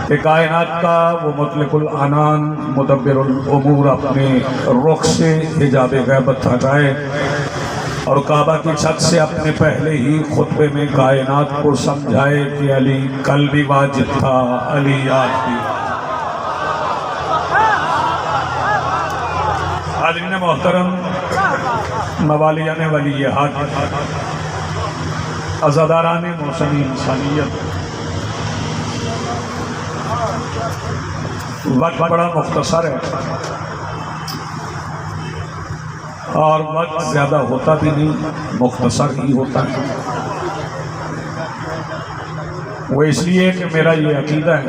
कि कायनात का वो मुतलकुल अनान मुदब्बिरुल उमूर अपने रुख से हिजाब गैबत हटाए और काबा की छत से अपने पहले ही खुतबे में कायनात को समझाए कि अली कल भी वाजिब था, अली आज भी। हाज़रीन मोहतरम, मवालियान वली हक, अज़ादारान मौसमी इंसानियत, वक्त बड़ा मुख्तसर है और वक्त ज़्यादा होता भी नहीं, मुख्तसर ही होता है। वो इसलिए कि मेरा ये अकीदा है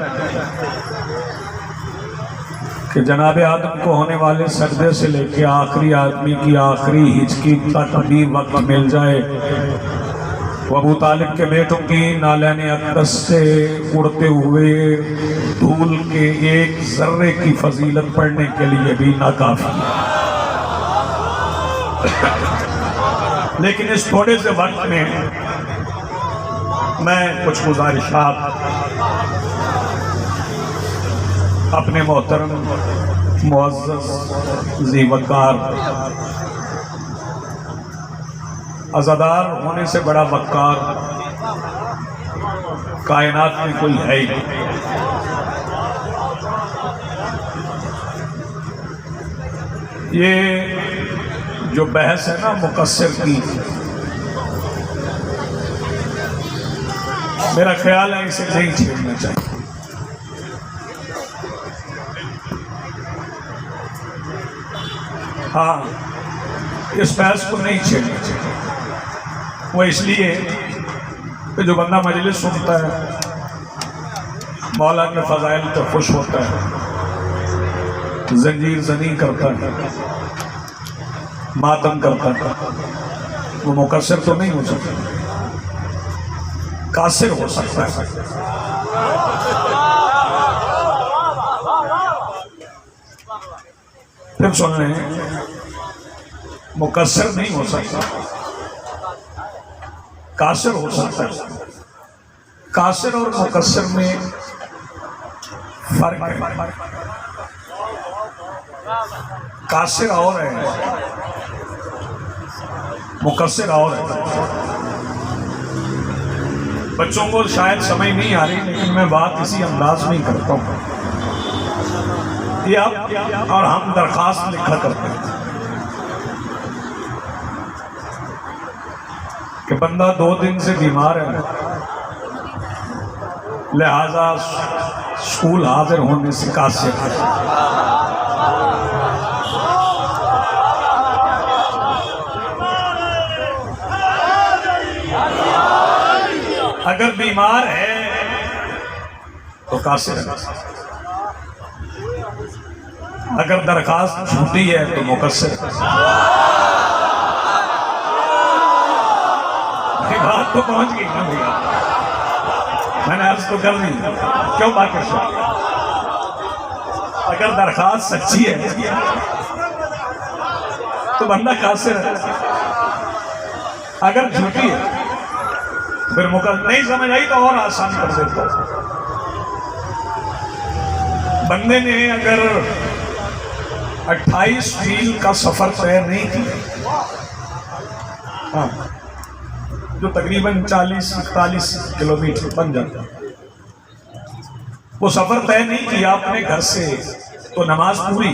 कि जनाब आदम को होने वाले सजदे से लेके आखिरी आदमी की आखिरी हिचकी तक भी वक्त मिल जाए। वो अबू तालिब के बेटों की नालैन अक़दस से उड़ते हुए धूल के एक जर्रे की फजीलत पढ़ने के लिए भी नाकाफी है। लेकिन इस थोड़े से वक्त में मैं कुछ गुजारिशात अपने मोहतरम मुअज़्ज़ज़ ज़ी-वक़ार अज़ादार होने से बड़ा वक़ार कायनात में कोई है ही नहीं। ये जो बहस है ना मुक़स्सिर की, मेरा ख्याल है इसे नहीं छेड़ना चाहिए। हाँ, इस बहस को नहीं छेड़ना चाहिए। वो इसलिए कि जो बंदा मजलिस सुनता है, मौला के फ़ज़ाइल तो खुश होता है, ज़ंजीर ज़नी करता है, मातम करता है, वो मुक़स्सिर तो नहीं हो सकता, कासिर हो सकता है। फिर सुन रहे हैं, मुक़स्सिर नहीं हो सकता, कासिर हो सकता है। कासिर और मुक़स्सिर में फर्क है। कासिर और है, मुक़स्सिर और है। बच्चों को शायद समझ नहीं आ रही, लेकिन मैं बात इसी अंदाज में ही करता हूँ। ये आप और हम दरखास्त लिखा करते हैं कि बंदा 2 दिन से बीमार है, लिहाजा स्कूल हाजिर होने से कासिर है। अगर बीमार है तो कासिर है, अगर दरखास्त छूटी है तो मुक़स्सिर है। बात तो पहुंच गई ना भैया, मैंने अर्ज तो कर दी, क्यों बात कर सकते? अगर दरखास्त सच्ची है तो बंदा कासिर है, अगर झूठी है फिर मुक़स्सिर। नहीं समझ आई तो और आसान कर देता हूं। बंदे ने अगर 28 मील का सफर तय नहीं किया, हाँ, जो तकरीबन 40-41 किलोमीटर बन जाता है, वो सफर तय नहीं किया अपने घर से, तो नमाज पूरी।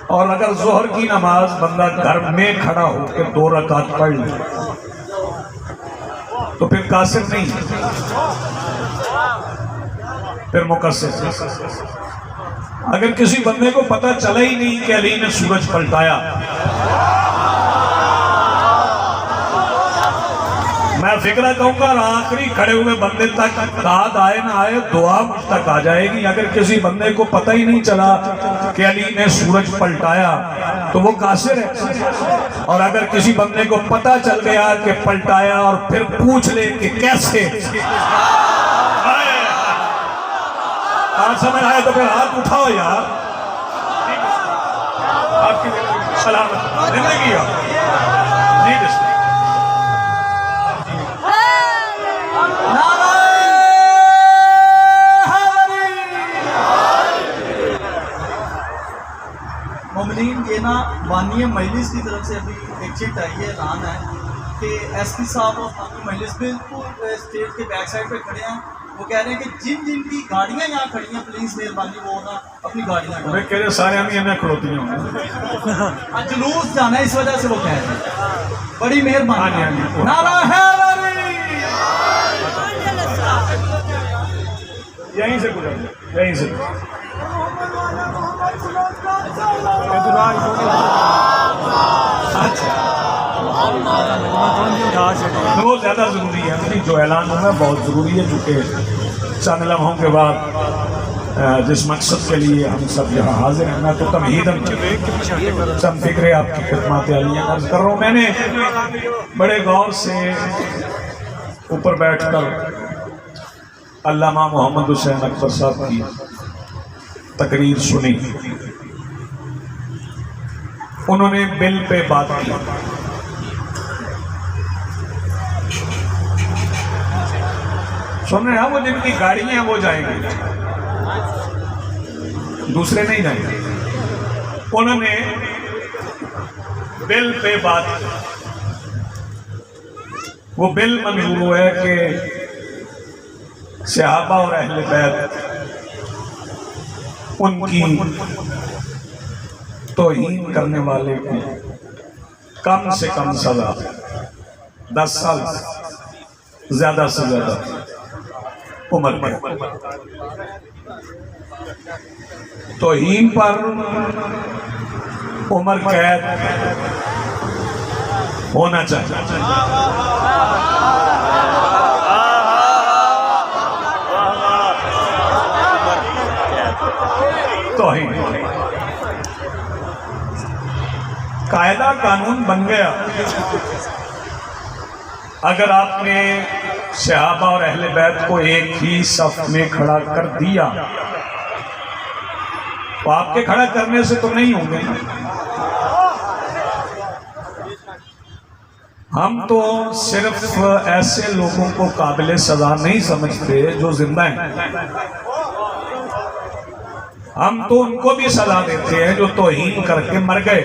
और अगर जोहर की नमाज बंदा घर में खड़ा होकर 2 रकात पढ़ ले तो फिर कासिर नहीं, फिर मुक़स्सिर। अगर किसी बंदे को पता चला ही नहीं कि अली ने सूरज पलटाया, मैं फिक्र कहूंगा आखिरी खड़े हुए बंदे तक दाद आए ना आए, दुआ मुझ तक आ जाएगी। अगर किसी बंदे को पता ही नहीं चला कि अली ने सूरज पलटाया तो वो कासिर है। और अगर किसी बंदे को पता चल गया कि पलटाया और फिर पूछ ले कि कैसे, आज समझ आया तो फिर हाथ उठाओ यार, आपकी सलामत जिंदगी हो। मजलिस की तरफ से अभी एक चिट आई है, ऐलान है कि एसपी साहब और आपकी मजलिस बिल्कुल स्टेज के बैक साइड पे खड़े हैं। वो कह रहे हैं कि जिन जिन की गाड़ियाँ यहाँ खड़ी हैं प्लीज़ मेहरबानी वो ना अपनी गाड़ियाँ वे कह रहे सारे हम ये खड़ोती हूँ जुलूस जाना है, इस वजह से वो कह रहे हैं। बड़ी मेहरबानी। नारा हैदरी। यहीं से गुजर, यहीं से वो ज़्यादा ज़रूरी है, नहीं जो ऐलान होना बहुत ज़रूरी है, चूँकि चंद लम्हों के बाद जिस मकसद के लिए हम सब यहाँ हाजिर हैं, मैं तो तमहीदन चंद फिक्रे आपकी खिदमत आलियाँ अर्ज कर रहा हूँ। मैंने बड़े गौर से ऊपर बैठकर अल्लामा मोहम्मद हुसैन अकबर साहब की तकरीर सुनी। उन्होंने बिल पे बात की। सुन रहे हैं, वो जिनकी गाड़ियां हैं वो जाएंगे, दूसरे नहीं जाएंगे। उन्होंने बिल पे बात की। वो बिल मंजूर हुआ है कि सहाबा और अहले बैत उनकी तौहीन करने वाले को कम से कम सजा 10 साल, ज्यादा से ज्यादा उम्र में। तौहीन पर उम्र कैद होना चाहिए। तौहीन कायदा कानून बन गया। अगर आपने सहाबा और अहले बैत को एक ही सफ में खड़ा कर दिया तो आपके खड़ा करने से तो नहीं होंगे। हम तो सिर्फ ऐसे लोगों को काबिले सजा नहीं समझते जो जिंदा हैं, हम तो उनको भी सजा देते हैं जो तौहीन करके मर गए।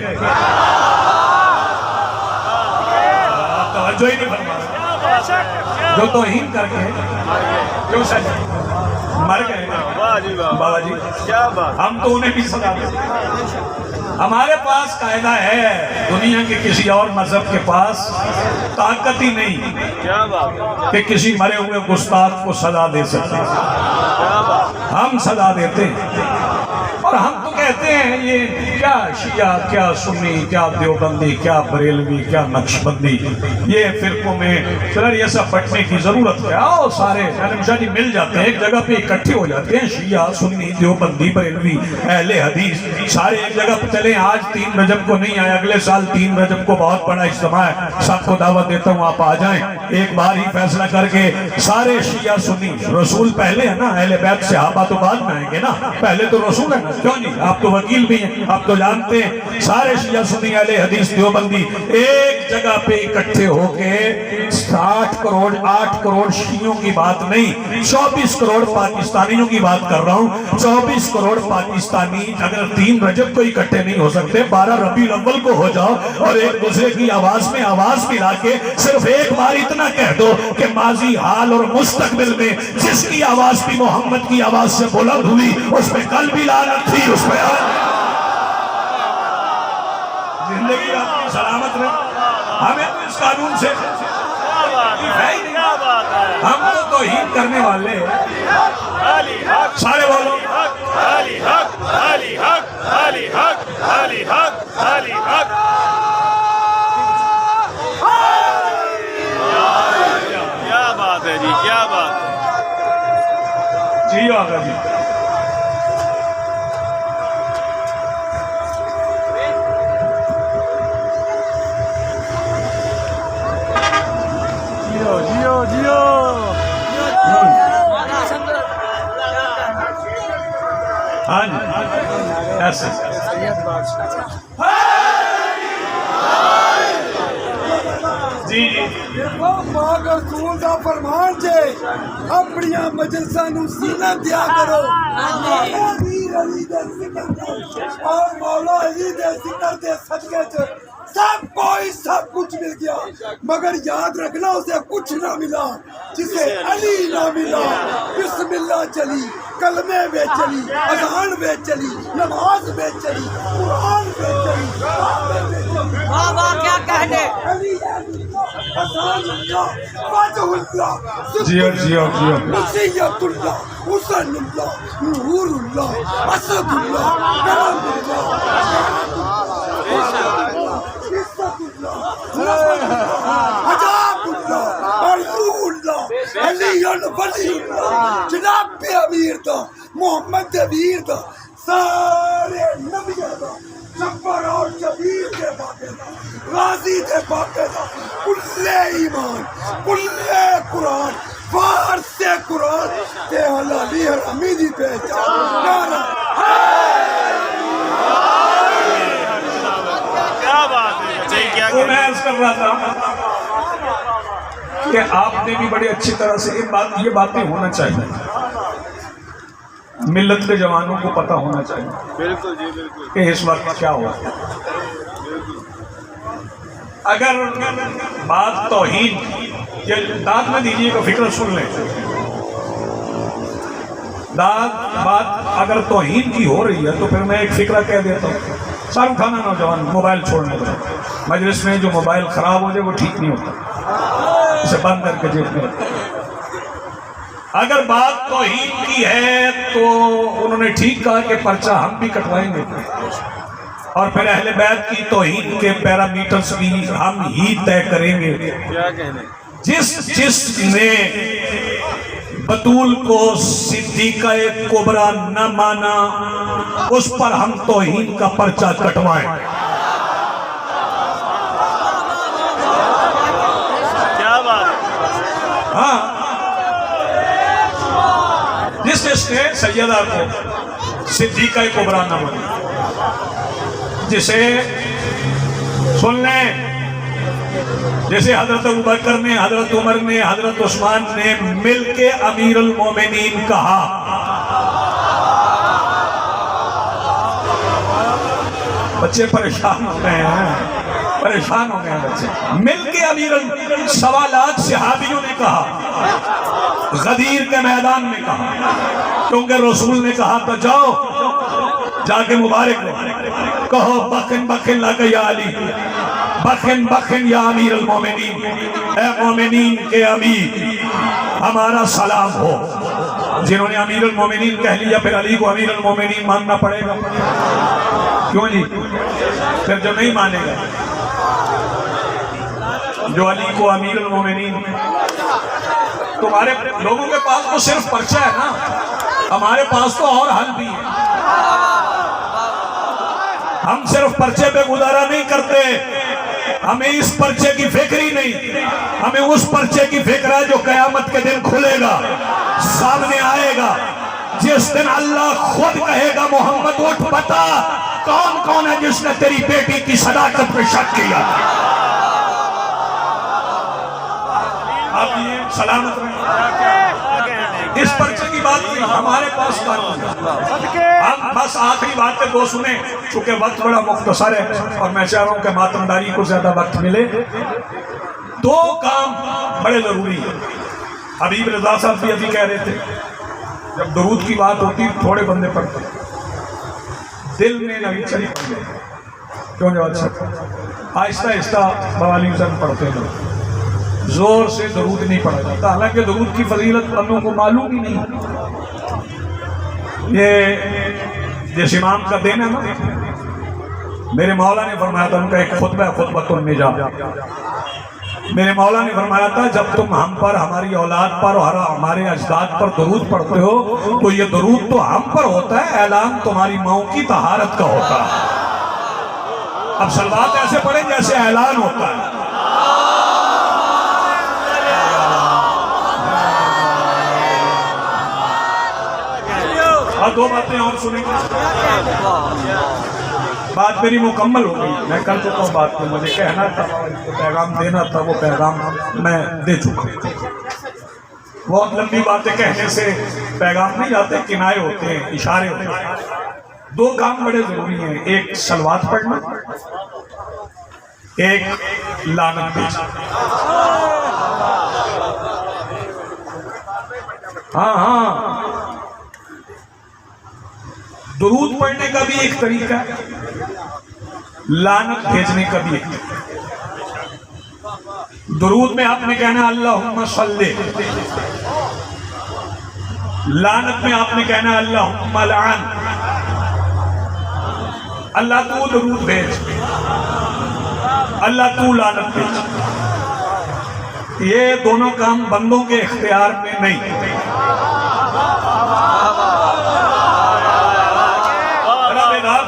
तवज्जो ही नहीं फरमा, जो तौहीन करके क्यों सजा मर गए बाबा जी, क्या बात। हम तो उन्हें भी सजा देते हैं। हमारे पास कायदा है, दुनिया के किसी और मजहब के पास ताकत ही नहीं कि किसी मरे हुए गुस्ताख को सजा दे सकते। हम सजा देते हैं। और हम तो कहते हैं ये क्या शिया, क्या सुन्नी, क्या देवबंदी, क्या बरेलवी, क्या नक्शबंदी, ये फिरकों में फिर ये सब बंटने की जरूरत है। आओ सारे जी मिल जाते हैं एक जगह पे, इकट्ठे हो जाते हैं। शिया, सुन्नी, देवबंदी, बरेलवी, अहले हदीस सारे एक जगह पे चले। आज 3 रजब को नहीं आए, अगले साल 3 रजब को बहुत बड़ा इज्तिमा है, सबको दावत देता हूँ आप आ जाएं। एक बार ही फैसला करके सारे शिया सुन्नी, रसूल पहले है ना, अहले बैत सहाबा तो बाद में आएंगे ना, पहले तो रसूल है ना, क्यों नहीं? आप तो वकील भी हैं, आप तो जानते हैं। सारे शिया सुन्नी, अहले हदीस, देवबंदी एक जगह पे इकट्ठे होके 60 करोड़ 8 करोड़ शियों की बात नहीं, 24 करोड़ पाकिस्तानियों की बात कर रहा हूँ। 24 करोड़ पाकिस्तानी अगर 3 रजब को इकट्ठे नहीं हो सकते, 12 रबीउल अव्वल को हो जाओ और एक दूसरे की आवाज में आवाज मिला के सिर्फ एक बार इतना कह दो कि माजी, हाल और मुस्तकबिल में जिसकी आवाज भी मोहम्मद की आवाज से बुलंद हुई उस पर कल भी लानत थी, उस पर जिंदगी आपकी सलामत रहे। हमें तो इस कानून से हम तो तौहीन करने वाले सारे बोलो अली हक, अली हक, अली हक, अली हक, अली हक। क्या बात है जी, क्या बात जी आगा जी। जियो जियो जियो। हाँ जी, ऐसे जी देखो पाक रसूल दा फरमान जे अपनी मजलिसां नूं सीना दिया करो। अमीर अली दे जिक्र और मौला अली दे जिक्र दे सदके च सबको ही सब कुछ मिल गया, मगर याद रखना उसे कुछ ना मिला जिसे अली ना मिला। बिस्मिल्लाह चली, कलमे में चली, अज़ान में चली, नमाज में चली, कुरान में चली, वाह वाह क्या कहने। अली अज़ानुल्लाह, वजहुल्लाह, जियो जियो जियो। नसीयतुल्लाह, हुसनुल्लाह, नूरुल्लाह, असदुल्लाह, करमुल्लाह, अजाबुल्लाह, अरजुल्लाह, अलीयुल वलीयुल्लाह, जनाब अमीर दा, मोहम्मद वीर दा, सारे नबियां दा, जब्बार और शबीर के बाके दा, गाजी के बाके दा, कुल्ले ईमान, कुल्ले कुरान, फारस से कुरान ते हलाली हरामी दी पहचान। नारा क्या बात है जी, क्या तो मैं अर्ज कर रहा था कि आपने भी बड़ी अच्छी तरह से ये बातें होना चाहिए, मिल्लत के जवानों को पता होना चाहिए बिल्कुल जी बिल्कुल कि इस वक्त क्या हुआ। अगर बात तौहीन, ये दाद में दीजिएगा, फिक्र सुन लें। बात अगर तौहीन की हो रही है तो फिर मैं एक फिक्रा कह देता हूँ। शाहरुख खान नौजवान मोबाइल छोड़ने दो, मजलिस में जो मोबाइल खराब हो जाए वो ठीक नहीं होता, इसे बंद करके जेब में। अगर बात तौहीन की है तो उन्होंने ठीक कहा कि पर्चा हम भी कटवाएंगे और फिर अहले बैत की तौहीन के पैरामीटर्स भी हम ही तय करेंगे। क्या कहने। जिसने बतूल को सिद्दीक़ा कुबरा न माना उस पर हम तौहीन का पर्चा कटवाएं। क्या बात। हाँ, जिसने सैयदा को सिद्दीक़ा कुबरा न माना, जिसे सुन लें, जैसे हजरत अबू बकर ने, हजरत उमर ने, हजरत उस्मान ने मिलके अमीरुल मोमिनीन कहा। बच्चे परेशान हो गए हैं, परेशान हो गए हैं बच्चे। मिलके अमीरुल सवालात सहाबियों ने कहा, गदीर के मैदान में कहा, क्योंकि रसूल ने कहा तो जाओ जाके मुबारक कहो, बखन बखन लगा या अली, बखन बखन या अमीर मोमिनीन, ए मोमिनीन के अमीर हमारा सलाम हो। जिन्होंने अमीर मोमिनीन कह लिया फिर अली को अमीर मोमिनीन मानना पड़ेगा, क्यों जी? फिर जो नहीं मानेगा, जो अली को अमीर मोमिनीन, तुम्हारे लोगों के पास तो सिर्फ पर्चा है ना, हमारे पास तो और हल भी है। हम सिर्फ पर्चे पे गुजारा नहीं करते, हमें इस पर्चे की फिक्र ही नहीं, हमें उस पर्चे की फिक्र है जो कयामत के दिन खुलेगा, सामने आएगा, जिस दिन अल्लाह खुद कहेगा मोहम्मद उठ बता कौन कौन है जिसने तेरी बेटी की सदाकत पे शक किया। आप ये सलामत रहें। इस पर्चे की बात नहीं, हमारे पास कानून है। हम बस आखिरी बात पे दो सुने, चूंकि वक्त बड़ा मुख्तसर है और मैं चाह रहा हूं कि मातमदारी को ज्यादा वक्त मिले। दो काम बड़े जरूरी है। हबीब रजा साहब भी अभी कह रहे थे, जब दरूद की बात होती थोड़े बंदे पढ़ते, दिल में नबी शरीफ पढ़ते, क्यों जवाब साहब आहिस्ता आहिस्ता बवाली हुसैन पढ़ते हैं, जोर से दरूद नहीं पढ़ा जाता, हालांकि दरूद की फजीलत बंदों को मालूम ही नहीं। ये जिस इमाम का देना ना, मेरे मौला ने फरमाया था, उनका एक खुतबा खुतबतुन निजात, मेरे मौला ने फरमाया था जब तुम हम पर, हमारी औलाद पर और हमारे अजदाद पर दरूद पढ़ते हो तो ये दरूद तो हम पर होता है, ऐलान तुम्हारी माओं की तहारत का होता है। अब सलवात ऐसे पढ़े जैसे ऐलान होता है। और दो बातें और सुनेंगे, बात मेरी मुकम्मल हो गई। मैं कर चुका हूँ बात को, मुझे कहना था, पैगाम देना था, वो पैगाम मैं दे चुका हूँ। बहुत लंबी बातें कहने से पैगाम नहीं जाते, किनारे होते हैं, इशारे होते हैं। दो काम बड़े जरूरी हैं, एक सलवात पढ़ना एक लानत भेज। हाँ हाँ, दुरूद पढ़ने का भी एक तरीका है, लानत भेजने का भी एक तरीका। दुरूद में आपने कहना अल्लाहुम्मा सल्ली, लानत में आपने कहना अल्लाहुम्मा लान। अल्लाह तू दुरूद भेज, अल्लाह तू लानत भेज। ये दोनों काम बंदों के इख्तियार में नहीं।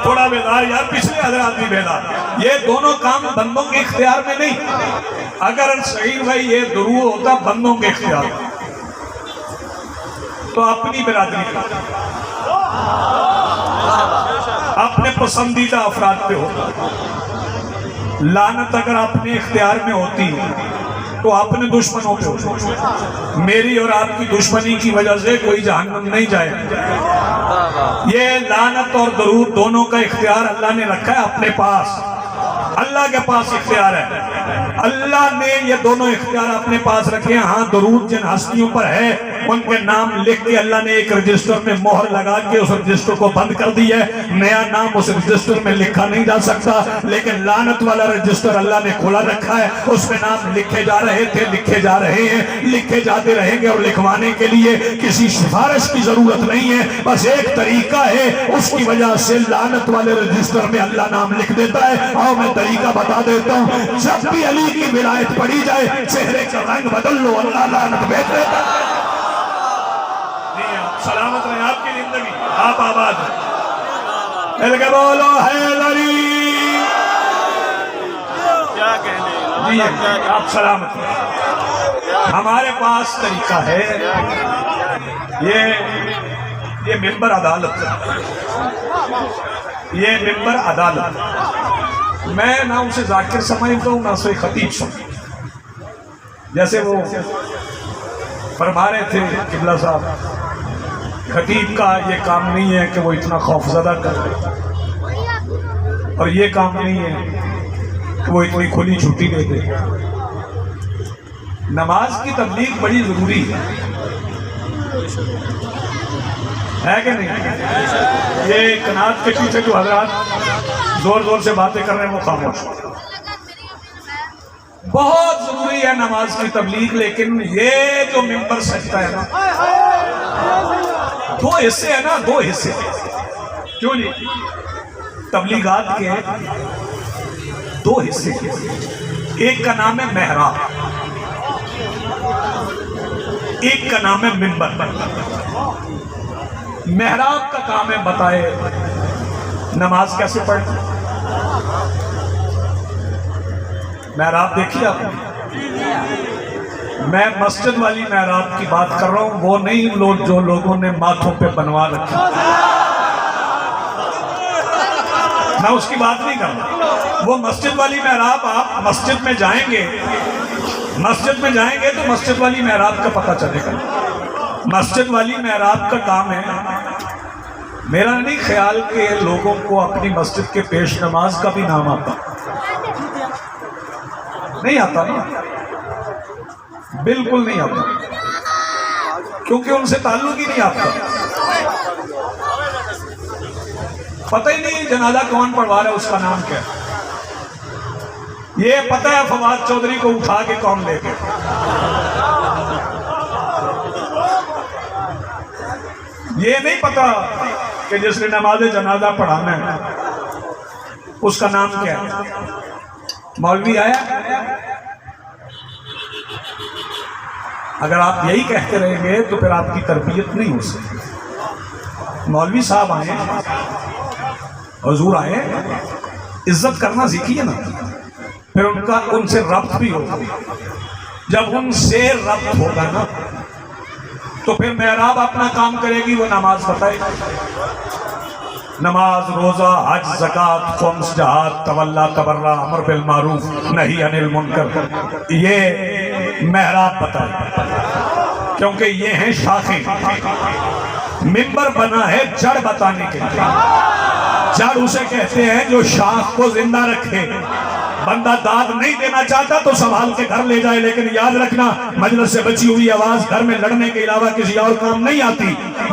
थोड़ा बेदार यार, पिछले हजरात भी बेदार। ये दोनों काम बंदों के इख्तियार में नहीं। अगर सही भाई ये दुरूद होता बंदों के इख्तियार में, तो अपनी बिरादरी का, अपने पसंदीदा अफराद पे होता। लानत अगर अपने इख्तियार में होती तो अपने दुश्मनों पे होती। मेरी और आपकी दुश्मनी की वजह से कोई जहन्नम नहीं जाए। ये लानत और दरूद दोनों का इख्तियार अल्लाह ने रखा है अपने पास। अल्लाह के पास इख्तियार है, अल्लाह ने ये दोनों इख्तियार अपने पास रखे हैं। हाँ, दरूद जिन हस्तियों पर है उनके नाम लिख के अल्लाह ने एक रजिस्टर में मोहर लगा के उस रजिस्टर को बंद कर दी है। नया नाम उस रजिस्टर में लिखा नहीं जा सकता। लेकिन लानत वाला रजिस्टर अल्लाह ने खोला रखा है, उसमें नाम लिखे जा रहे थे, लिखे जा रहे हैं, लिखे जाते रहेंगे। और लिखवाने के लिए किसी सिफारिश की जरूरत नहीं है, बस एक तरीका है, उसकी वजह से लानत वाले रजिस्टर में अल्लाह नाम लिख देता है। और मैं तरीका बता देता हूँ, जब भी अली की विलायत पड़ी जाए चेहरे का रंग बदल लो, अल्लाह लानत भेज देता है। सलामत रहे आपकी जिंदगी, आप आबाद हैं। बोलो हैदरी, क्या कहने जी आप सलामत रहे। हमारे पास तरीका है, ये मिंबर अदालत, ये मिंबर अदालत। मैं ना उसे जाकिर समझता हूँ ना उसे खतीब समझ। जैसे वो फरमा रहे थे किबला साहब, खतीब का ये काम नहीं है कि वो इतना खौफजदा करे, और ये काम नहीं है कि वो इतनी खुली छुट्टी दे दे। नमाज की तबलीग बड़ी जरूरी है कि नहीं? ये कनात के पीछे जो हजरात जोर जोर से बातें कर रहे हैं वो खामोश। बहुत जरूरी है नमाज की तबलीग, लेकिन ये जो मिंबर सजता है ना, दो हिस्से है ना, दो हिस्से। क्यों नहीं? तबलीगात के दो हिस्से, एक का नाम है मेहराब, एक का नाम है मिंबर। मेहराब का काम है बताए नमाज कैसे पढ़नी। मेहराब देखिए आपने, मैं मस्जिद वाली मेहराब की बात कर रहा हूं, वो नहीं लोग जो लोगों ने माथों पे बनवा रखा, मैं उसकी बात नहीं कर रहा। वो मस्जिद वाली मेहराब, आप मस्जिद में जाएंगे, मस्जिद में जाएंगे तो मस्जिद वाली मेहराब का पता चलेगा। मस्जिद वाली मेहराब का काम है, मेरा नहीं ख्याल कि लोगों को अपनी मस्जिद के पेश नमाज का भी नाम आता, नहीं आता ना, बिल्कुल नहीं आता, क्योंकि उनसे ताल्लुक ही नहीं आता। पता ही नहीं जनाजा कौन पढ़वा रहा है, उसका नाम क्या है। ये पता है फवाद चौधरी को उठा के कौन ले गया, ये नहीं पता कि जिसने नमाज जनाजा पढ़ाना है उसका नाम क्या है। मौलवी आया, अगर आप यही कहते रहेंगे तो फिर आपकी तरबियत नहीं हो सकती। मौलवी साहब आए, हुजूर आए, इज्जत करना सीखिए ना, फिर उनका उनसे रब्त भी होगा। जब उनसे रब्त होगा ना तो फिर मेहराब अपना काम करेगी, वो नमाज बताएगी। नमाज, रोजा, हज, ज़कात, खुम्स, जहाद, तवल्ला, तबर्रा, अमर बिल मारूफ, नहीं अनिल मुनकर, ये मेहराब बताए, क्योंकि ये हैं शाखें। मिंबर बना है जड़ बताने के लिए। जड़ उसे कहते हैं जो शाख को जिंदा रखे, बंदा दाद नहीं देना चाहता तो संभाल के घर ले जाए, लेकिन याद रखना मजलिस से बची हुई आवाज घर में लड़ने के अलावा किसी और काम नहीं आती।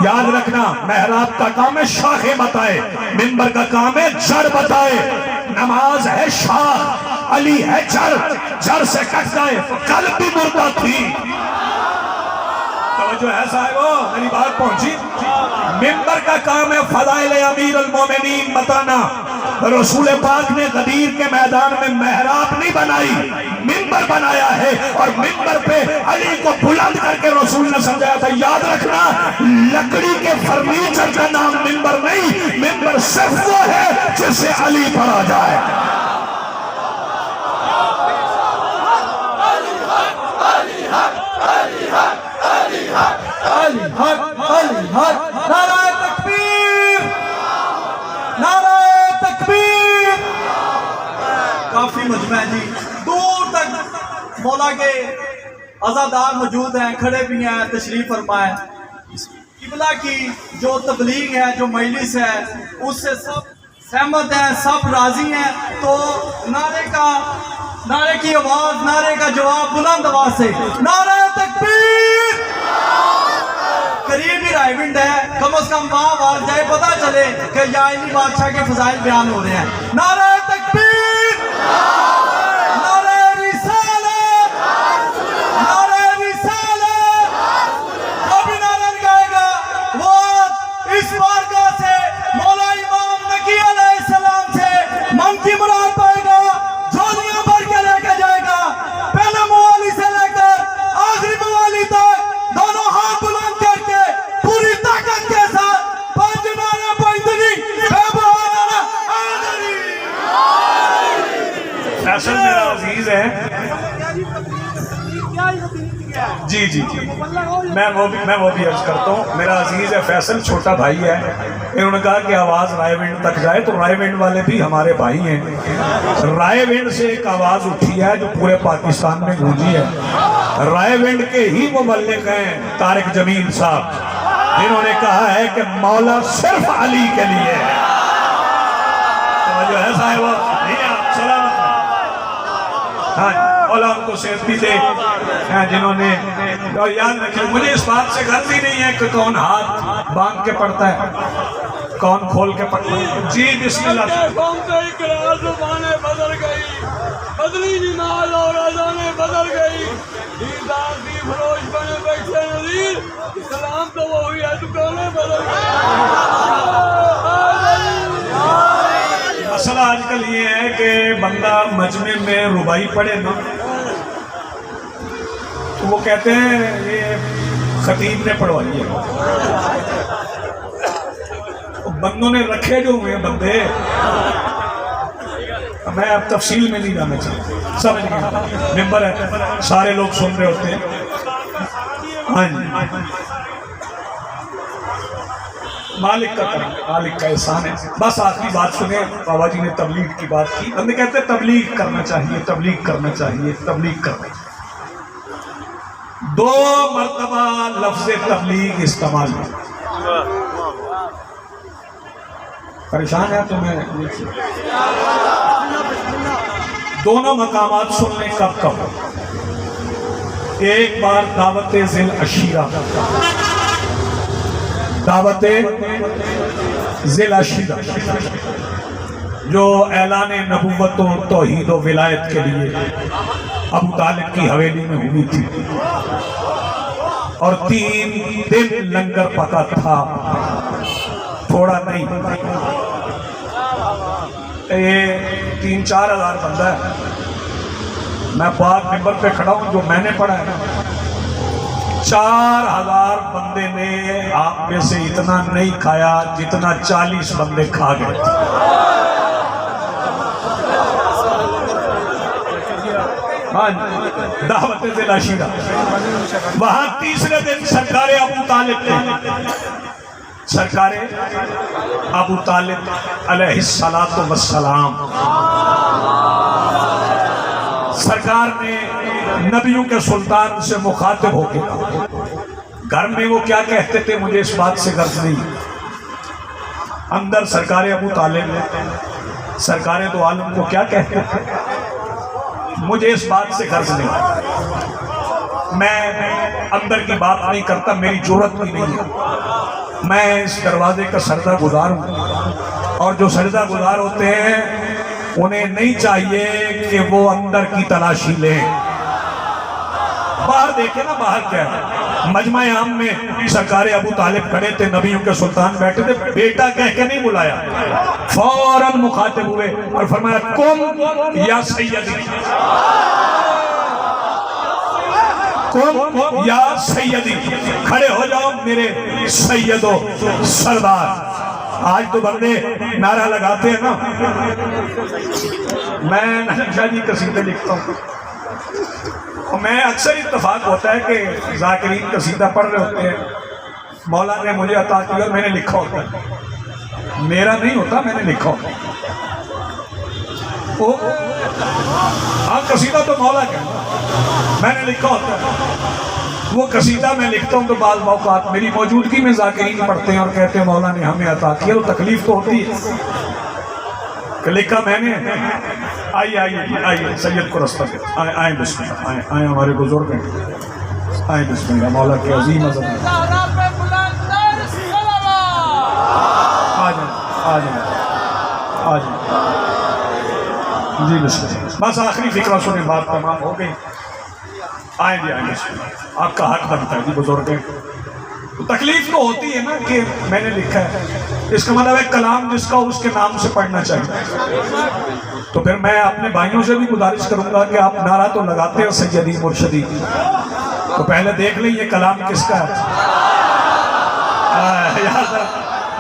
याद रखना मेहराब का काम है शाखें बताए, मिंबर का काम है जड़ बताए। नमाज है शाख, अली है जड़, जड़ से कट जाए कल भी मुर्दा थी। जो ऐसा है वो मेरी बात पहुंची। मिंबर का काम है फदाइल अमीर अल मोमिनीन बताना। रसूल पाक ने गदीर के मैदान में मेहराब नहीं बनाई, मिंबर बनाया है, और मिंबर पे अली को बुलंद करके रसूल ने समझाया था। याद रखना लकड़ी के फर्नीचर का नाम मिंबर नहीं, मिंबर सिर्फ वो है जिससे अली पढ़ा जाए। अली हक, अली हक, नारे तकबीर, नारे तकबीर। काफी मजमा है जी, दूर तक मौला के अज़ादार मौजूद हैं, खड़े भी हैं, तशरीफ फरमाए। किबला की जो तबलीग है, जो मजलिस है, उससे सब सहमत हैं, सब राजी हैं। तो नारे की आवाज, नारे का जवाब बुलंद आवाज से, नारे तकबीर। करीब ही रायविंड है, कम से कम वहां आवाज जाए, पता चले कि यानी बादशाह के फजाइल बयान हो रहे हैं। नारे तकबीर, नारे रिसालत, नारे रिसालत। जो भी नारा लगाएगा वो इस बारगाह से मौला इमाम नकी अलैहिस्सलाम से मन की मुराद पाएगा, झोलियां भर के लेके जाएगा। पहले मवाली से लेकर आखिरी मवाली तक दोनों हाथ बुलंद करके पूरी ताकत के साथ पंज नारे पैदली फैसल मेरा अजीज है जी जी जी, मैं वो भी अर्ज करता हूँ। मेरा अजीज है फैसल, छोटा भाई है। इन्होंने कहा कि आवाज़ रायविंड तक जाए, तो रायविंड वाले भी हमारे भाई हैं। रायविंड से एक आवाज़ उठी है जो पूरे पाकिस्तान में गूंजी है। रायविंड के ही मुबल्लिग हैं तारिक जमील साहब, जिन्होंने कहा है कि मौला सिर्फ अली के लिए है। तो जो है साहब सलामत, हाँ मौला उनको सेहत भी दे, जिन्होंने। और याद रखिए मुझे इस बात से गर्ज ही नहीं है कि कौन हाथ बांध के पढ़ता है, कौन खोल के पढ़ता है। जी बिस्मिल्लाह। बदल गई, बदली नमाज और अज़ानें बदल गई। दीदार दी फरोश बने बैठे नज़ीर, इस्लाम तो वो हुई है, दुकानें बदल गई। मसला आजकल ये है कि बंदा मजमे में रुबाई पढ़े ना, तो वो कहते हैं ये खतीब ने पढ़वाई है। तो बंदों ने रखे जो हुए बंदे, मैं अब तफसील में नहीं जाना चाहता, समझ गए। मेंबर है, सारे लोग सुन रहे होते हैं। हाँ जी, मालिक का करम, मालिक का एहसान है। बस आखिरी बात सुने, बाबा जी ने तबलीग की बात की। बंदे कहते हैं तबलीग करना चाहिए, तबलीग करना चाहिए, तबलीग करना चाहिए। 2 मरतबा लफ्ज़ तबलीग इस्तेमाल है। परेशान है तुम्हें? दोनों मकामात सुनने कब? एक बार दावत ज़िल अशीरा, दावत ज़िल अशीरा जो ऐलान नबुव्वत और तौहीद और विलायत के लिए अबू तालिब की हवेली में हुई थी, और 3 दिन लंगर पका था, थोड़ा नहीं। ये 3-4 हज़ार बंदा है। मैं बात मिंबर पे खड़ा हूँ, जो मैंने पढ़ा है ना, 4000 बंदे ने आप में से इतना नहीं खाया जितना 40 बंदे खा गए। हाँ, दावत ज़िल अशीरा। वहां तीसरे दिन सरकारे अबू तालिब अलैहिस्सलातु वस्सलाम, सरकार ने नबियों के सुल्तान से मुखातिब होकर घर में वो क्या कहते थे मुझे इस बात से गर्ज नहीं। अंदर सरकारे अबू तालिब सरकारे दो आलम को क्या कहते थे? मुझे इस बात से गर्ज नहीं, मैं अंदर की बात नहीं करता, मेरी जरूरत भी नहीं है। मैं इस दरवाजे का सरदा गुजार हूँ, और जो सरदा गुजार होते हैं उन्हें नहीं चाहिए कि वो अंदर की तलाशी लें। बाहर देखे ना, बाहर क्या है। मजमा आम में सरकार अबू तालिब खड़े थे, नबियों के सुल्तान बैठे थे, बेटा कह के नहीं बुलाया, फौरन मुखातिब हुए और फरमाया कुम या सैयदी, कुम या सैयदी, खड़े हो जाओ मेरे सैयदो सरदार। आज तो बंदे नारा लगाते हैं ना। मैं नक्शा जी कसीदे लिखता हूँ, मैं अक्सर इत्तेफाक होता है कि जाकिरीन कसीदा पढ़ रहे होते हैं, मौला ने मुझे अता किया, मैंने लिखा होता है, मेरा नहीं होता, मैंने लिखा होता है। हाँ, कसीदा तो मौला का मैंने लिखा होता है, वो कसीदा मैं लिखता हूँ तो बाल मौकात मेरी मौजूदगी में जाकिरीन पढ़ते हैं और कहते हैं मौला ने हमें अता किया, तो तकलीफ तो होती है कि लिखा मैंने। आइए आइए आइए, सैयद को रास्ता दे, आए बिस्मिल्लाह, आए आए हमारे बुजुर्ग हैं, आए बिस्मिल्लाह, मौला के अजीम अज़म, आ जाए आ जाए आ जाए जी बिस्मिल्लाह। बस आखिरी फिक्रा सुने, बात तमाम हो गई, आए जी आए बिस्मिल्लाह, आपका हक बनता है जी बुजुर्ग हैं। तो तकलीफ तो होती है ना कि मैंने लिखा है, इसका मतलब है कलाम जिसका उसके नाम से पढ़ना चाहिए। तो फिर मैं अपने भाइयों से भी गुजारिश करूंगा कि आप नारा तो लगाते हो सैयदी मुर्शदी, तो पहले देख लें ये कलाम किसका है।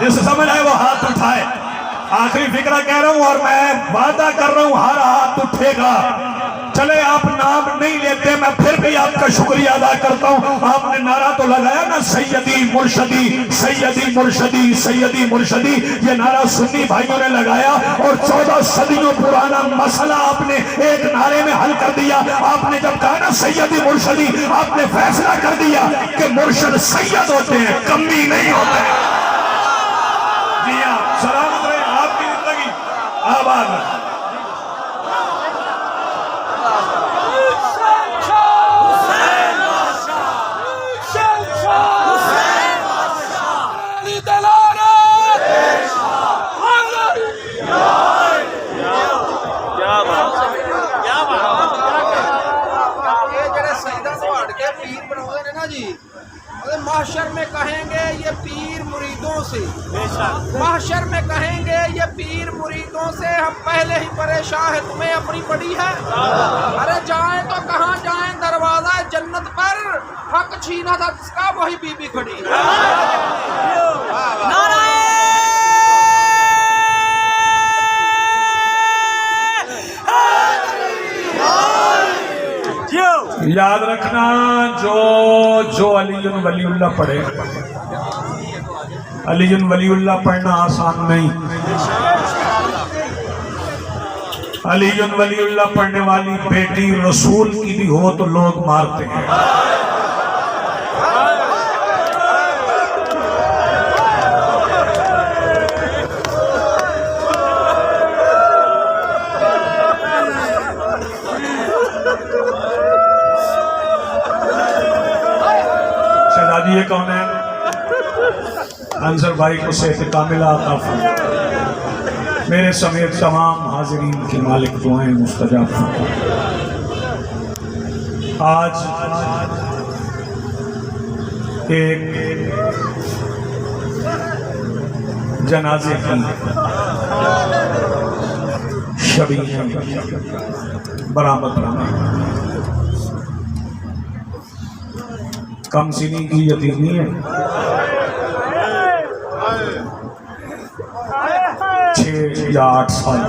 जिसे समझ आए वो हाथ उठाए। आखिरी फिक्रा कह रहा हूं और मैं वादा कर रहा हूं हर हाथ उठेगा। चले आप नाम नहीं लेते, मैं फिर भी आपका शुक्रिया अदा करता हूं। आपने नारा तो लगाया ना सैयदी मुर्शदी, सैयदी मुर्शदी, सैयदी मुर्शदी, ये नारा सुन्नी भाइयों ने लगाया और 14 सदियों पुराना मसला आपने एक नारे में हल कर दिया। आपने जब कहा ना सैयदी मुर्शदी, आपने फैसला कर दिया कि मुर्शद सैयद होते हैं, कमी नहीं होते। जी हाँ, सलामत रहे आपकी जिंदगी आबाद रहे। महशर में कहेंगे ये पीर मुरीदों से, महशर में कहेंगे ये पीर मुरीदों से, हम पहले ही परेशान है, तुम्हें अपनी पड़ी है। अरे जाए तो कहाँ जाए, दरवाजा जन्नत पर हक छीना था जिसका वही बीबी खड़ी है। याद रखना, जो अलीजुन वलीउल्लाह पढ़े, अलीजुन वलीउल्लाह पढ़ना आसान नहीं। अलीजुन वलीउल्लाह पढ़ने वाली बेटी रसूल की भी हो तो लोग मारते हैं। ये कौन है? अंसर भाई को सेहत कामिला अता फरमाए। मेरे समेत तमाम हाजिरीन की मालिक दुआएं मुस्तजाब फरमाए। आज एक जनाजे की शबी बरामद कम सीनी की यतीमी है, 6 या 8 साल।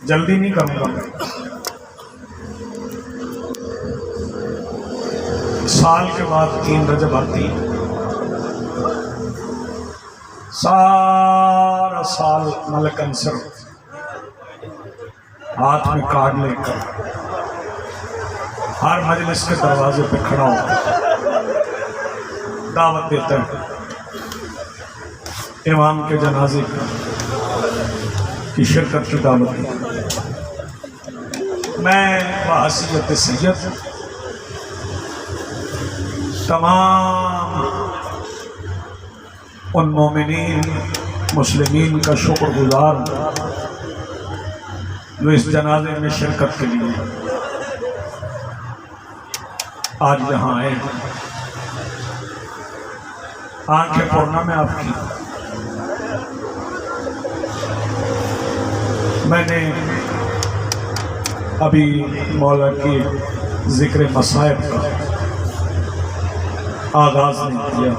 जल्दी नहीं करूंगा मैं, साल के बाद 3 रजब आती है, सारा साल मलक अंसर हाथ में कार्ड लेकर हर मजलिस के दरवाजे पे खड़ा होकर दावत देता है इमाम के जनाजे का। की शिरकत की दावत दी। मैं बहसीयत सैयद तमाम उन मोमिनीन मुस्लिमीन का शुक्रगुजार जो इस जनाजे में शिरकत के लिए आज यहाँ आए। आंखें पूर्णा में आपकी मैंने अभी मौला की जिक्र मसाइब का आगाज नहीं किया।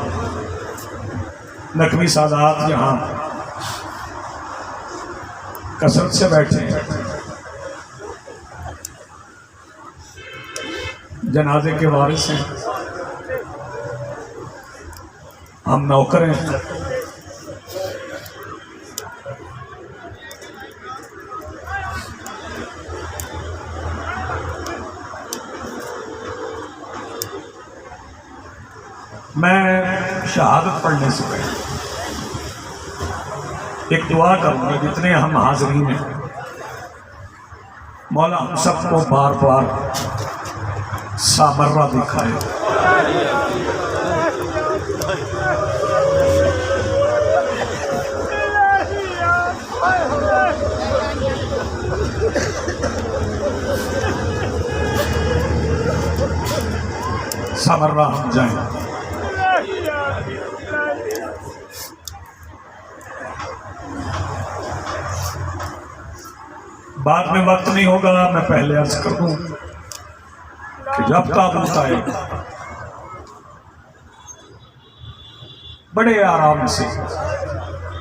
नकवी सादात यहाँ कसरत से बैठे हैं, जनाजे के वारिस हैं, हम नौकर हैं। मैं शहादत पढ़ने से पहले एक दुआ करूंगा, जितने हम हाज़रीन हैं मौला हम सबको बार बार सामर्रा दिखाए। सामर्रा हम जाएं। बाद में वक्त नहीं होगा, मैं पहले अर्ज कर दूं कि जब ताबूत आए बड़े आराम से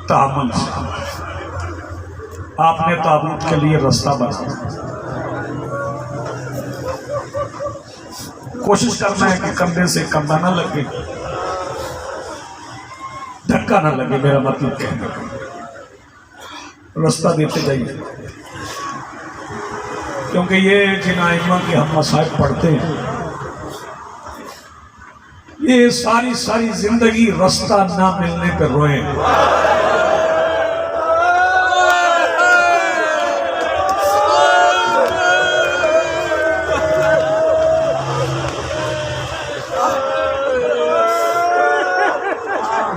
तामल से आपने ताबूत के लिए रास्ता बनाया। कोशिश करना है कि कंधे से कंधा ना लगे, धक्का ना लगे, मेरा मतलब कहने का रास्ता देते जाइए। क्योंकि ये जिन आइमा के हम मसाइब पढ़ते हैं, ये सारी सारी जिंदगी रास्ता ना मिलने पर रोए।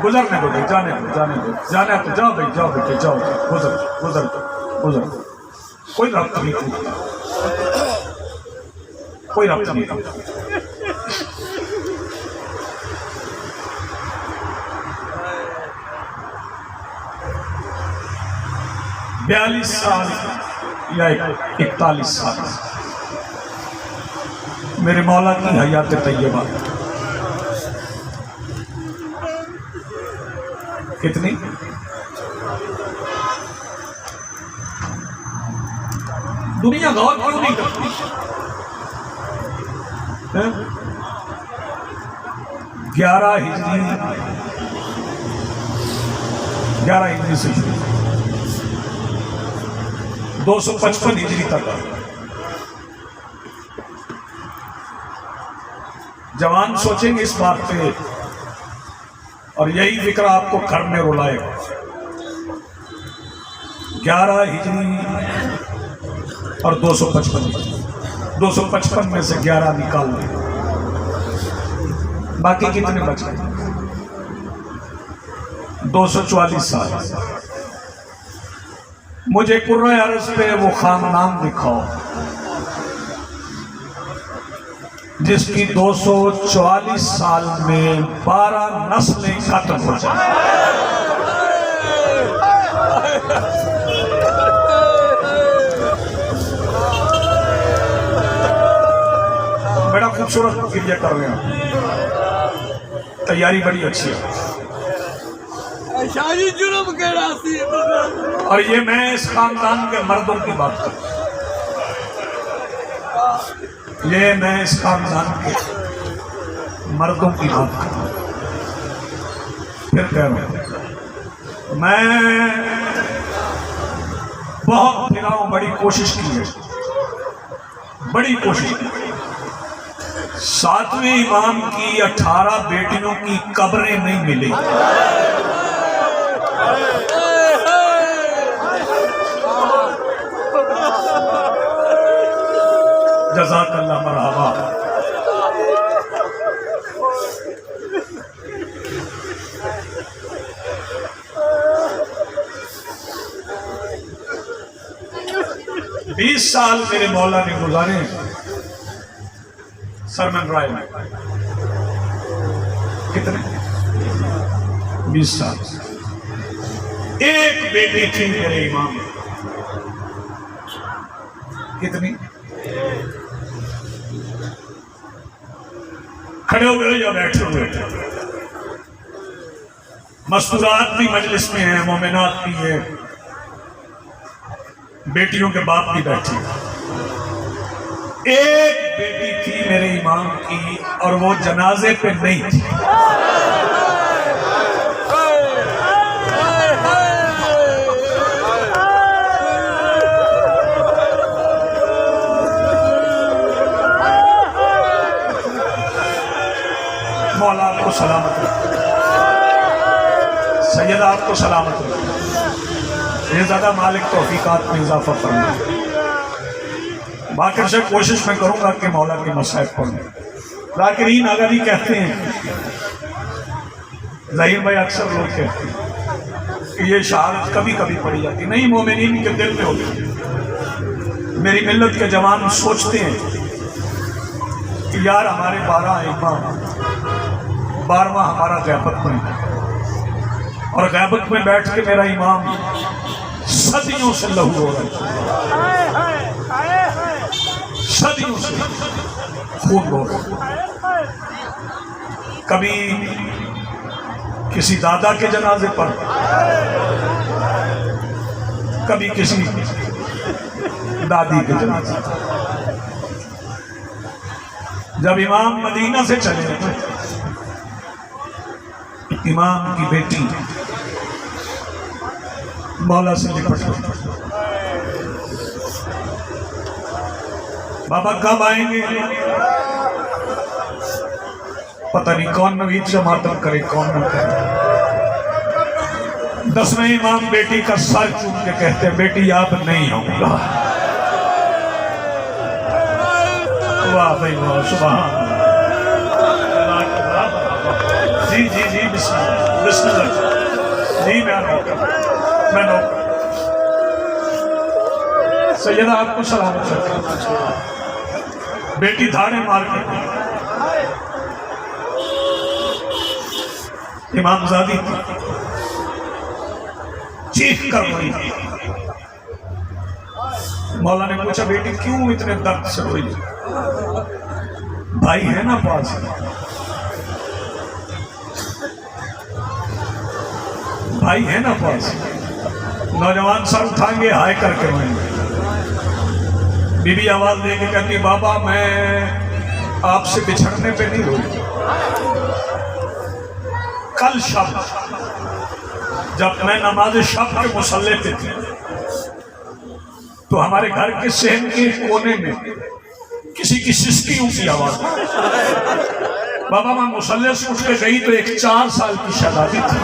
गुजरने दो भाई, जाने दो, जाने दो, जाने दो, जाओ भाई, जाओ बेटे, जाओ, गुजर गुजर गुजर, कोई रब्त नहीं टूटता, कोई रब्त नहीं टूटता। 42 साल या 41 साल मेरे मौला की हयात तैयबा कितनी? दुनिया गौर क्यों नहीं करती? 11 हिजरी से 255 हिजरी तक जवान सोचेंगे इस बात पे और यही फिक्र आपको घर में रुलाएगा। 11 हिजरी और 255 में से 11 निकाल दें, बाकी कितने बच गए? 244 साल। मुझे कुर्रे अर्ज़ पे वो खानदान दिखाओ जिसकी 244 साल में 12 नस्लें खत्म हो जाए। बड़ा खूबसूरत क्रिया कर रहे हैं, तैयारी बड़ी अच्छी है। शादी जुर्म के रास्ते और ये मैं इस खानदान के मर्दों की बात कर, ये मैं इस खानदान के मर्दों की बात कर, फिर कह रहा हूं मैं बहुत फिरा हूं, बड़ी कोशिश की है, बड़ी कोशिश की। 7वें इमाम की 18 बेटियों की कब्रें नहीं मिली। जज़ाकल्लाह मरहबा। बीस साल मेरे मौला ने गुजारे सरमन राय में। कितने? 20 साल। एक बेटी थी मेरे इमाम। कितनी? खड़े हुए या बैठे हुए? मस्तूरात भी मजलिस में है, मोमिनात भी है, बेटियों के बाप भी बैठे। एक बेटी थी मेरे इमाम की और वो जनाजे पे नहीं थी। मौला आपको सलामत रखे, सैयद आपको सलामत रखे, ये ज्यादा मालिक तौफीकात में इजाफा फरमाए। बाकी से कोशिश मैं करूंगा कि मौला के मसाइब पढ़ूं। जाकिरीन आगादी कहते हैं, ज़हीर भाई अक्सर लोग कहते हैं कि ये शहादत कभी कभी पढ़ी जाती नहीं, मोमिनीन के दिल में होती है। मेरी मिल्लत के जवान सोचते हैं कि यार हमारे 12 इमाम, 12वां हमारा ग़ैबत में, और ग़ैबत में बैठ के मेरा इमाम सदियों से लहू हो रहा है, सदियों से खून हो रहा है। कभी किसी दादा के जनाजे पर, कभी किसी दादी के जनाजे पर। जब इमाम मदीना से चले, इमाम की बेटी मौला से निपट गई, बाबा कब आएंगे? पता नहीं कौन नवीद से मातम करे, कौन न करे। 10वें इमाम बेटी का सर चूम के कहते हैं, बेटी आप नहीं आऊंगा। वाह भाई वाह, सुभान। जी जी जी, बिस्मिल्लाह जी, मैं नौकर। सैयदा आपको सलामत रखे। बेटी धाड़े मार के इमामजादी चीख कर रही। मौला ने पूछा, बेटी क्यों इतने दर्द से रोई? भाई है ना पास? भाई है ना पास? नौजवान सर उठाएंगे, हाय करके रोएंगे। बीबी आवाज देके कहती, बाबा मैं आपसे बिछड़ने पे नहीं रोई। कल शब जब मैं नमाज शब के मुसल्ले पे थी, तो हमारे घर के सहन के कोने में किसी की सिसकियों की आवाज। बाबा मैं मुसल्ले से उठ के गई तो एक 4 साल की शहजादी थी।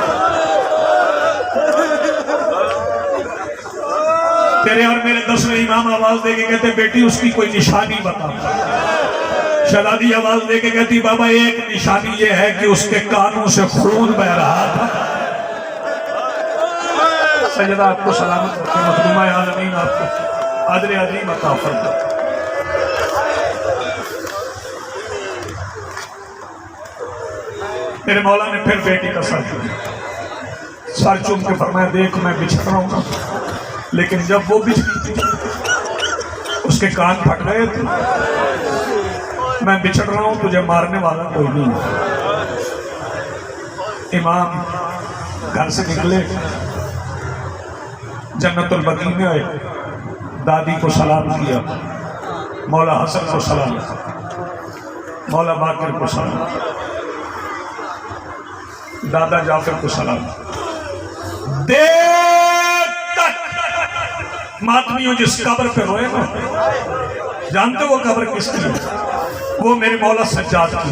तेरे और मेरे 10वें इमाम आवाज देके कहते, बेटी उसकी कोई निशानी बता। शहजादी आवाज देके कहती, बाबा एक निशानी ये है कि उसके कानों से खून बह रहा था। सैयदा आपको सलामत रखे, मखदूमा आलमीन आपको अजर अजीम अता फरमाए। मेरे मौला ने फिर बेटी का सर चूम के फरमाया, देख मैं बिछड़ रहा हूँ, लेकिन जब वो बिछड़ी थी उसके कान फट गए थे। मैं बिछड़ रहा हूँ, तुझे मारने वाला कोई नहीं। इमाम घर से निकले, जन्नतुल बकी में आए, दादी को सलाम किया, मौला हसन को सलाम, मौला बाकिर को सलाम, दादा जाफर को सलाम। देर तक मातमियों जिस कब्र पे रोए ना, जानते वो कब्र किसकी है? वो मेरे मौला सज्जाद की।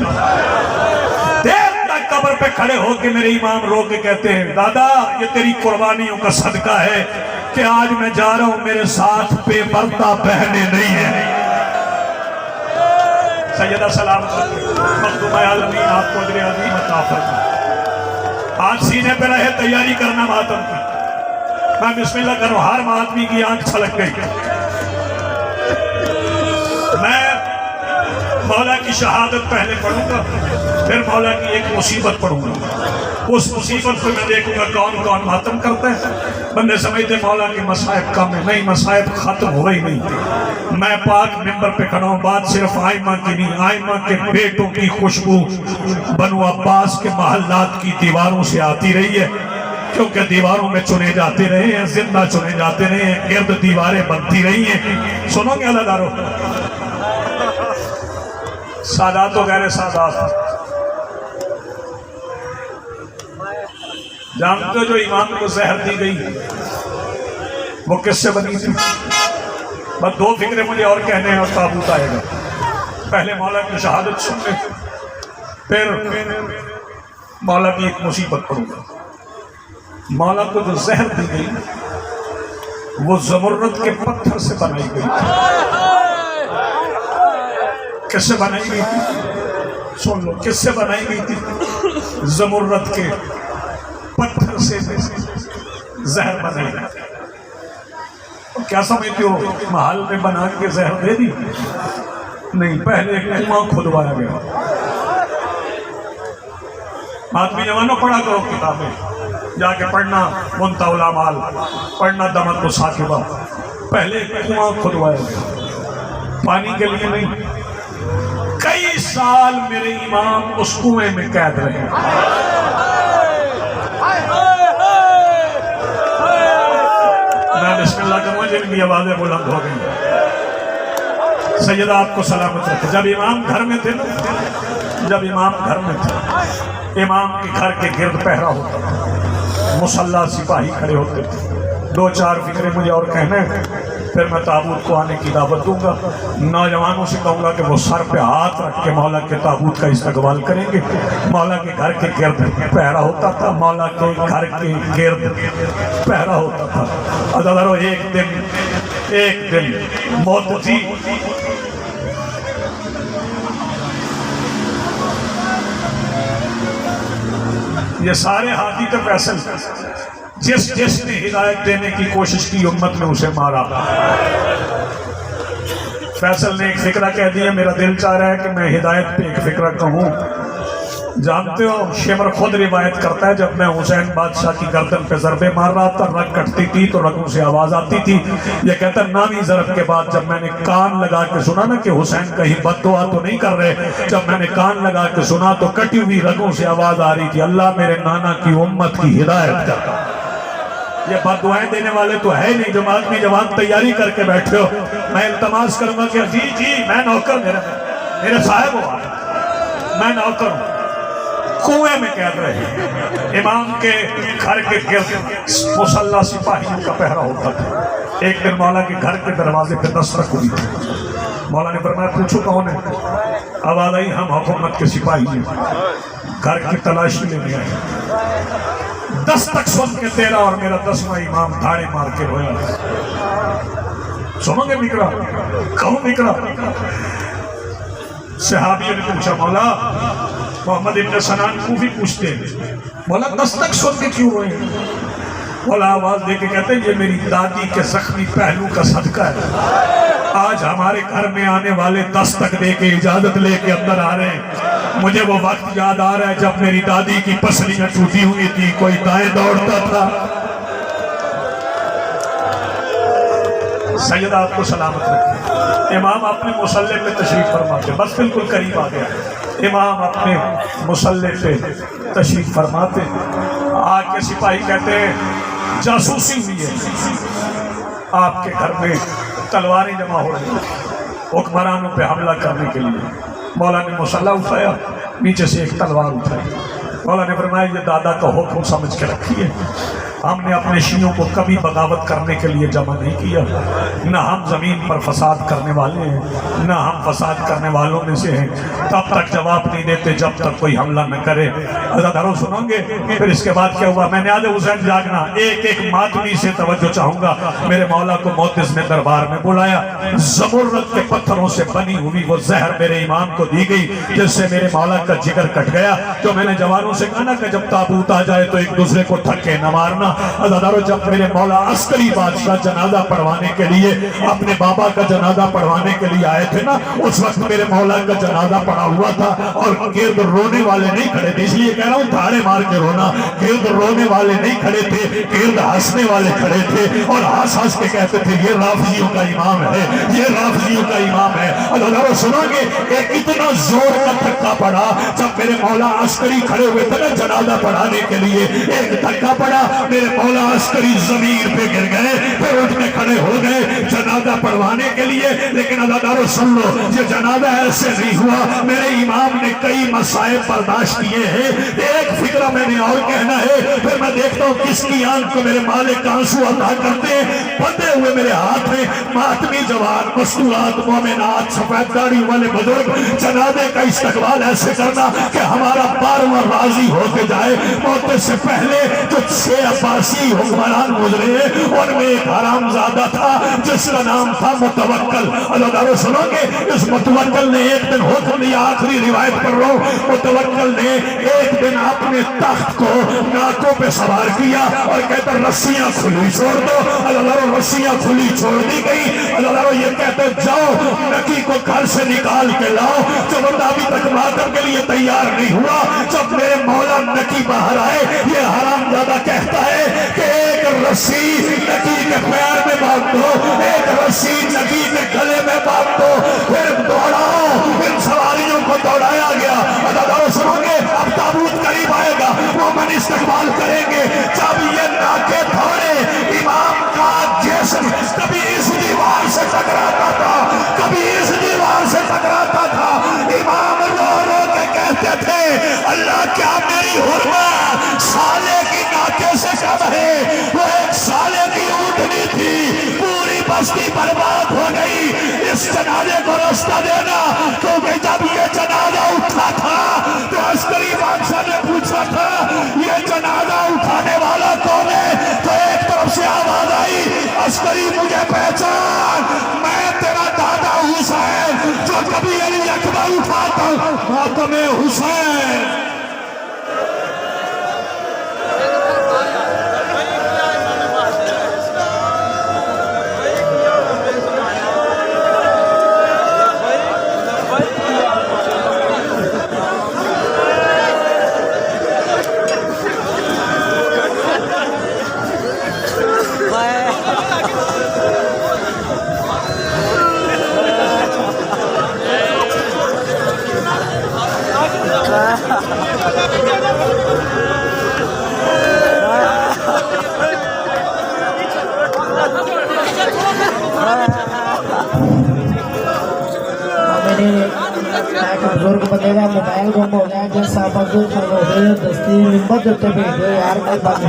देर तक कब्र पे खड़े होके मेरे इमाम रो के कहते हैं, दादा ये तेरी कुर्बानियों का सदका है कि आज मैं जा रहा हूं, मेरे साथ बेपर्दा बहने नहीं है। सैयदा सलामत मखदूम आलमीन आपको अजर अज़ीम अता फरमाए। आज सीने पे रहे तैयारी करना मातम की। मैं बिस्मिल्लाह करूं, हर आदमी की आंख छलक गई। मैं मौला की शहादत पहले पढ़ूंगा, फिर मौला की एक मुसीबत पढ़ूंगा। उस मुसीबत को मैं देखूंगा कौन कौन मातम करता है। बंदे समझते मौला के मसाइब कम है, नहीं, मसाइब खत्म हो ही नहीं। मैं पाक मिंबर पे खड़ा हूं, बात सिर्फ आइमा की नहीं, आइमा के बेटों की खुशबू बनु अब्बास के महल्लात की दीवारों से आती रही है, क्योंकि दीवारों में चुने जाते रहे हैं, जिंदा चुने जाते रहे हैं, गिर्द दीवारें बनती रही हैं। सुनोगे अल्लाह, सादात वगैरह सादात जानते हो जो इमाम को जहर दी गई वो किससे बनी थी? बस दो फिक्रे मुझे और कहने हैं और ताबूत आएगा। पहले मौला की शहादत सुन ले, फिर मौला की एक मुसीबत पढ़ूंगा। मौला को जो जहर दी गई वो ज़मुर्रद के पत्थर से बनाई गई। किससे बनाई गई थी? सुन लो, किससे बनाई गई थी? ज़मुर्रद के पत्थर से जहर बनाई। तो क्या समझते हो, महल में बना के जहर दे दी? नहीं, पहले एक कुआं खुदवाया गया। आदमी जवानों पढ़ा करो किताबें, जाके पढ़ना मुंतउल अमाल, पढ़ना दमत साकिबा। पहले कुआं खुदवाया गया, पानी के लिए नहीं। कई साल मेरे इमाम उस कुएं में कैद रहे। मैं बिस्मिल्लाह कहूँगा, जिनकी आवाजें बुलंद हो गई। सैयदा आपको सलामत रखे। जब इमाम घर में थे ना, जब इमाम घर में थे, इमाम के घर के गिर्द पहरा होता था, मुसल्ला सिपाही खड़े होते थे। दो चार फिक्रे मुझे और कहने, फिर मैं ताबूत को आने की दावत दूंगा। नौजवानों से कहूँगा कि वो सर पे हाथ रख के मौला के ताबूत का इस्तकबाल करेंगे। मौला के घर के गिर्द पहरा होता था, मौला के घर के गिर्द पहरा होता था। अदारो एक दिन मौत थी। ये सारे हाथी तो फैसल, जिसने हिदायत देने की कोशिश की उम्मत ने उसे मारा। फैसल ने एक फिक्रा कह दिया, मेरा दिल चाह रहा है कि मैं हिदायत पे एक फिक्रा कहूँ। जानते हो, शेमर खुद रिवायत करता है, जब मैं हुसैन बादशाह की गर्दन पे जरबे मार रहा था, रग कटती थी तो रगों से आवाज आती थी। ये कहता, नामी जरब के बाद जब मैंने कान लगा के सुना ना कि हुसैन कहीं बददुआ तो नहीं कर रहे, जब मैंने कान लगा के सुना तो कटी हुई रगों से आवाज आ रही थी, अल्लाह मेरे नाना की उम्मत की हिदायत कर। ये बददुआएं देने वाले तो है नहीं। जो आदमी जवान तैयारी करके बैठे हो, मैं इल्तमास करूंगा कि जी मैं नौकर, मेरे साहब हो, मैं नौकर हूं। कुएं में कैद रहे, इमाम के घर के गिर्द मुसल्ला सिपाहियों का पहरा होता था। एक दिन मौला के घर के दरवाजे पे दस्तक हुई। मौला ने फरमाया, पूछो कौन है? आवाज आई, हम हुकूमत के सिपाही हैं, घर की तलाशी लेने आए। दस्तक सुन के तेरा और मेरा 10वां इमाम धाड़े मार के रोया। सुनोगे मिकरा? कहूँ मिकरा? सहाबियों ने पूछा, मौला मोहम्मद इब्न सनान कूफी पूछते हैं, बोला दस्तक सुन के क्यों रोए? बोला आवाज दे के कहते, ये मेरी दादी के जख्मी पहलू का सदका है। आज हमारे घर में आने वाले दस्तक दे के इजाजत लेके अंदर आ रहे हैं। मुझे वो वक्त याद आ रहा है जब मेरी दादी की पसलियां टूटी हुई थी, कोई दाएं दौड़ता था। सैयदा आपको सलामत रखे। इमाम अपने मुसल्ले पे तशरीफ फरमाते, बस बिल्कुल करीब आ गया। इमाम अपने मुसल्ले पे तशरीफ फरमाते, आके सिपाही कहते हैं, जासूसी हुई है, आपके घर में तलवारें जमा हो रही हैं हुक्मरानों पे हमला करने के लिए। मौला ने मुसल्ला उठाया, नीचे से एक तलवार उठाई। मौला ने फरमाया, ये दादा का हुक्म समझ के रखिए, हमने अपने शियों को कभी बगावत करने के लिए जमा नहीं किया, न हम जमीन पर फसाद करने वाले हैं, न हम फसाद करने वालों में से हैं। तब तक जवाब नहीं देते जब तक कोई हमला न करे। अज़ादारों सुनोगे फिर इसके बाद क्या हुआ। मैंने आज हुसैन जागना एक एक मातमी से तवज्जो चाहूंगा। मेरे मौला को मोहतज़ ने दरबार में बुलाया, ज़मुर्रद के पत्थरों से बनी हुई वो जहर मेरे इमाम को दी गई, जिससे मेरे मौला का जिगर कट गया। तो मैंने जवानों से कहा ना कि जब ताबूत आ जाए तो एक दूसरे को धक्के न मारना। अज़ादारों जब मेरे मौला अस्करी बादशाह जनाजा पढ़वाने के लिए अपने बाबा का जनाजा पढ़वाने के लिए आए थे ना, उस वक्त मेरे मौला का जनाजा पड़ा हुआ था और गिर्द रोने वाले नहीं खड़े थे। इसलिए कह रहा हूँ धाड़े मार के रोना, गिर्द रोने वाले नहीं खड़े थे, गिर्द हंसने वाले खड़े थे और हंस हंस के कहते थे ये राफजियों का इमाम है, ये राफजियों का इमाम है। अल्लाह सुनोगे एक इतना जोर का धक्का पड़ा जब मेरे मौला अस्करी खड़े हुए थे ना जनाजा पढ़ाने के लिए, एक धक्का पड़ा, मेरे मौला अस्करी जमीन पे गिर गए, फिर उठ के खड़े हो गए जनाजा पढ़वाने के लिए। लेकिन अल्लाह सुन लो, ये जनाजा ऐसे नहीं हुआ। मेरे इमाम ने कई मसाइब बर्दाश्त किए हैं। एक फिक्र मैंने और कहना है, फिर मैं देखता हूँ किसकी आंख को मेरे मालिक आंसू अदा करते हैं। बंधे हुए मेरे हाथ में मातमी जवान, मस्तूरात, मोमिनात, सफेद दाढ़ी वाले बुजुर्ग, जनाजे का इस्तकबाल ऐसे करना कि हमारा बारवां राजी होके जाए। मौत से पहले जो 6 अब्बासी हुक्मरान गुजरे उनमें एक हरामजादा था जिसका नाम था मुतवक्कल। अल्लाह सुनोगे इस मुतवक्कल ने एक दिन हुक्म दिया, आखिरी रिवायत पढ़ रहा हूँ, मुतवक्कल ने एक दिन अपने तख्त को नाकों पे सवार किया और कहता रस्सियां खुली छोड़ दो। अल्लाह रस्सियां खुली छोड़ दी गई। अल्लाह ये कहते जाओ नकी को घर से निकाल के लाओ। जो बंदा अभी तक मातम के लिए तैयार नहीं हुआ, जब मेरे मौला नकी बाहर आए, ये हरामजादा कहता है कि एक रस्सी नकी के पैर में बांध दो, एक रस्सी नकी के गले में बांध दो, फिर दौड़ाओ। इन सवारियों को दौड़ाया गया। अल्लाह सुनोगे अब ताबूत करीब आएगा, वो मन इस्तकबाल करेंगे। जब ये नाके दौड़े, इमाम का जिस्म कभी इस दीवार से टकराता था, कभी इस दीवार से टकराता था। इमाम रो रो के कहते थे अल्लाह क्या मेरी हुर्मा साले की नाके से कम है। वो एक साले की ऊँटनी थी, पूरी बस्ती बर्बाद हो गई। इस जनाजे को रास्ता देना, क्योंकि जब ये जनाजा उठा था तो अस्करी बादशाह ने पूछा था ये जनाजा उठाने वाला कौन है। तो एक तरफ से आवाज आई अस्करी मुझे पहचान, मैं तेरा दादा हुसैन जो कभी अली अकबर उठाता मातमे हुसैन। बुजुर्ग बनेगा मोबाइल गुम हो गया जो साहब हो गए दस्ती हिम्मत देते भेजो यार कोई बात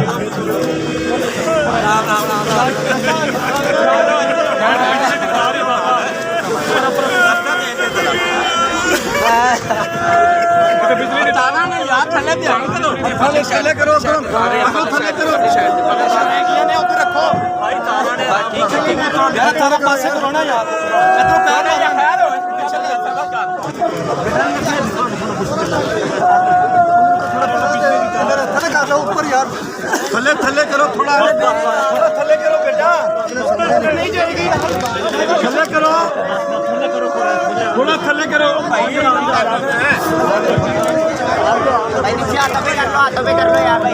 थले करो यार तारा पासे करो ना यार ऊपर यार थले थले करो थोड़ा थले करो बेटा नहीं जाएगी थले करो थोड़ा थले करो भाई नीचे आता पे कर लो यार भाई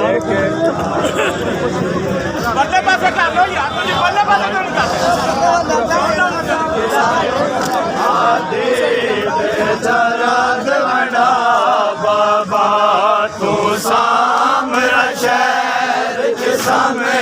बल्ले पासे कर लो यार बल्ले पासे बाबा तो सामरा शहर के सामने